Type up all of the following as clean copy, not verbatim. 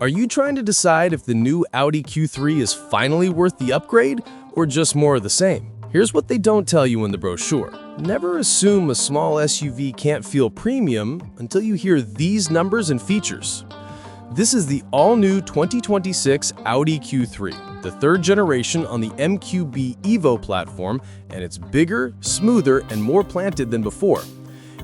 Are you trying to decide if the new Audi Q3 is finally worth the upgrade or just more of the same? Here's what they don't tell you in the brochure. Never assume a small SUV can't feel premium until you hear these numbers and features. This is the all-new 2026 Audi Q3, the third generation on the MQB Evo platform, and it's bigger, smoother, and more planted than before.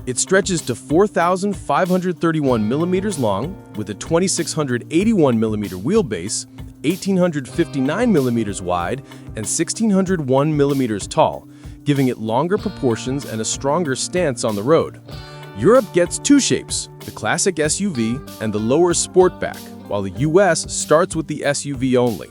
It stretches to 4,531 millimeters long with a 2,681 millimeter wheelbase, 1,859 millimeters wide, and 1,601 millimeters tall, giving it longer proportions and a stronger stance on the road. Europe gets two shapes, the classic SUV and the lower Sportback, while the US starts with the SUV only.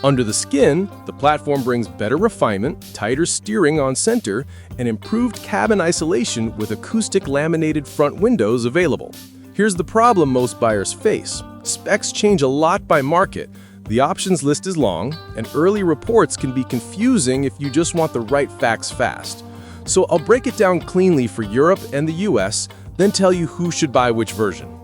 Under the skin, the platform brings better refinement, tighter steering on center, and improved cabin isolation with acoustic laminated front windows available. Here's the problem most buyers face. Specs change a lot by market. The options list is long, and early reports can be confusing if you just want the right facts fast. So I'll break it down cleanly for Europe and the US, then tell you who should buy which version.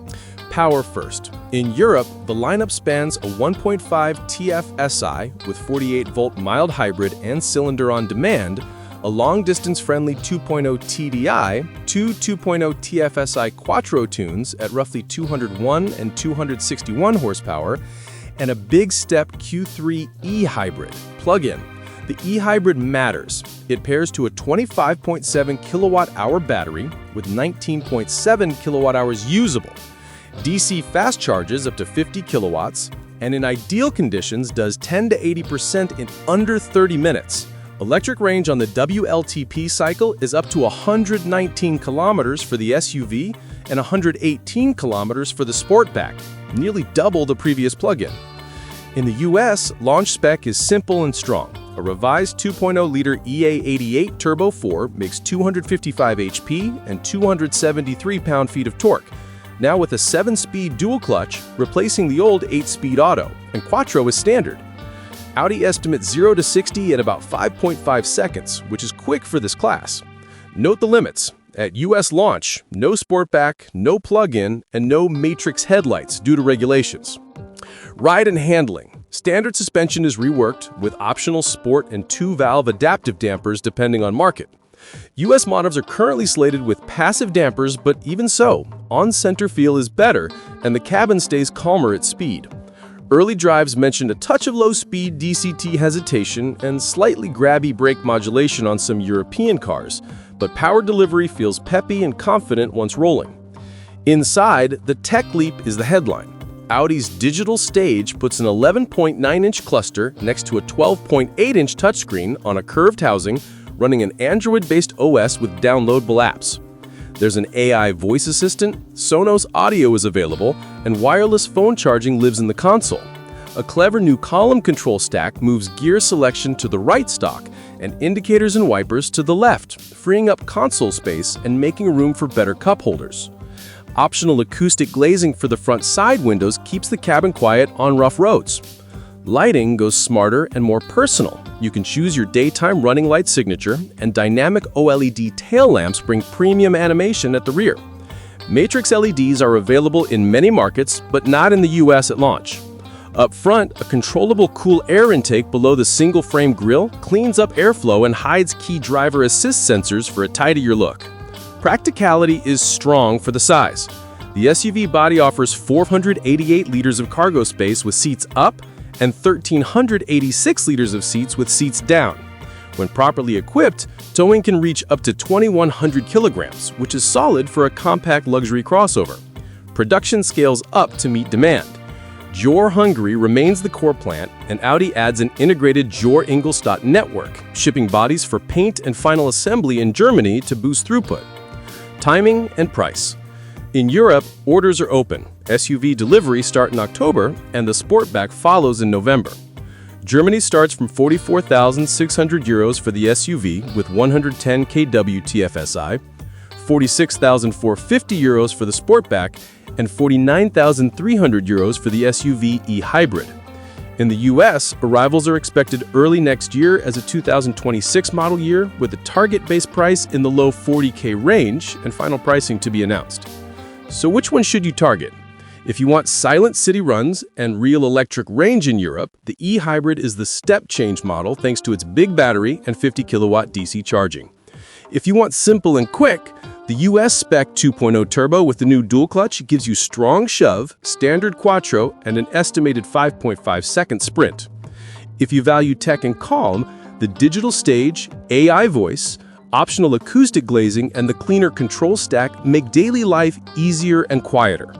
Power first. In Europe, the lineup spans a 1.5 TFSI with 48-volt mild hybrid and cylinder on demand, a long-distance-friendly 2.0 TDI, two 2.0 TFSI Quattro tunes at roughly 201 and 261 horsepower, and a big step Q3 e-hybrid plug-in. The e-hybrid matters. It pairs to a 25.7 kilowatt-hour battery with 19.7 kilowatt-hours usable. DC fast charges up to 50 kilowatts, and in ideal conditions does 10 to 80% in under 30 minutes. Electric range on the WLTP cycle is up to 119 kilometers for the SUV and 118 kilometers for the Sportback, nearly double the previous plug-in. In the US, launch spec is simple and strong. A revised 2.0-liter EA88 Turbo 4 makes 255 HP and 273 pound-feet of torque, now with a 7-speed dual clutch, replacing the old 8-speed auto, and Quattro is standard. Audi estimates 0 to 60 at about 5.5 seconds, which is quick for this class. Note the limits. At US launch, no Sportback, no plug-in, and no Matrix headlights due to regulations. Ride and handling. Standard suspension is reworked with optional sport and 2-valve adaptive dampers depending on market. US models are currently slated with passive dampers, but even so, on-center feel is better and the cabin stays calmer at speed. Early drives mentioned a touch of low-speed DCT hesitation and slightly grabby brake modulation on some European cars, but power delivery feels peppy and confident once rolling. Inside, the tech leap is the headline. Audi's digital stage puts an 11.9-inch cluster next to a 12.8-inch touchscreen on a curved housing running an Android-based OS with downloadable apps. There's an AI voice assistant, Sonos audio is available, and wireless phone charging lives in the console. A clever new column control stack moves gear selection to the right stalk and indicators and wipers to the left, freeing up console space and making room for better cup holders. Optional acoustic glazing for the front side windows keeps the cabin quiet on rough roads. Lighting goes smarter and more personal. You can choose your daytime running light signature, and dynamic OLED tail lamps bring premium animation at the rear. Matrix LEDs are available in many markets, but not in the US at launch. Up front, a controllable cool air intake below the single-frame grille cleans up airflow and hides key driver assist sensors for a tidier look. Practicality is strong for the size. The SUV body offers 488 liters of cargo space with seats up and 1,386 liters of seats with seats down. When properly equipped, towing can reach up to 2,100 kilograms, which is solid for a compact luxury crossover. Production scales up to meet demand. Jor Hungary remains the core plant, and Audi adds an integrated Jor Ingolstadt network, shipping bodies for paint and final assembly in Germany to boost throughput. Timing and price. In Europe, orders are open. SUV deliveries start in October, and the Sportback follows in November. Germany starts from 44,600 euros for the SUV with 110 kW TFSI, 46,450 euros for the Sportback, and 49,300 euros for the SUV e-hybrid. In the US, arrivals are expected early next year as a 2026 model year with a target base price in the low $40K range and final pricing to be announced. So which one should you target? If you want silent city runs and real electric range in Europe, the e-hybrid is the step change model thanks to its big battery and 50 kilowatt DC charging. If you want simple and quick, the US spec 2.0 turbo with the new dual clutch gives you strong shove, standard quattro, and an estimated 5.5-second sprint. If you value tech and calm, the digital stage, AI voice, optional acoustic glazing, and the cleaner control stack make daily life easier and quieter.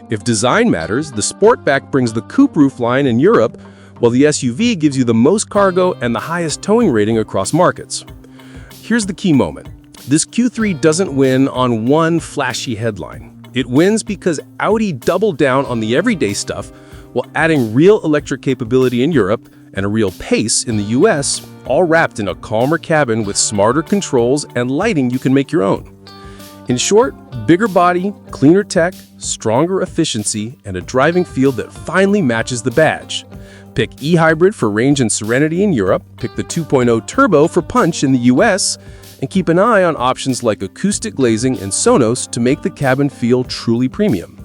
If design matters, the Sportback brings the coupe roofline in Europe, while the SUV gives you the most cargo and the highest towing rating across markets. Here's the key moment. This Q3 doesn't win on one flashy headline. It wins because Audi doubled down on the everyday stuff while adding real electric capability in Europe and a real pace in the US, all wrapped in a calmer cabin with smarter controls and lighting you can make your own. In short, bigger body, cleaner tech, stronger efficiency, and a driving feel that finally matches the badge. Pick e-hybrid for range and serenity in Europe, pick the 2.0 turbo for punch in the US, and keep an eye on options like acoustic glazing and Sonos to make the cabin feel truly premium.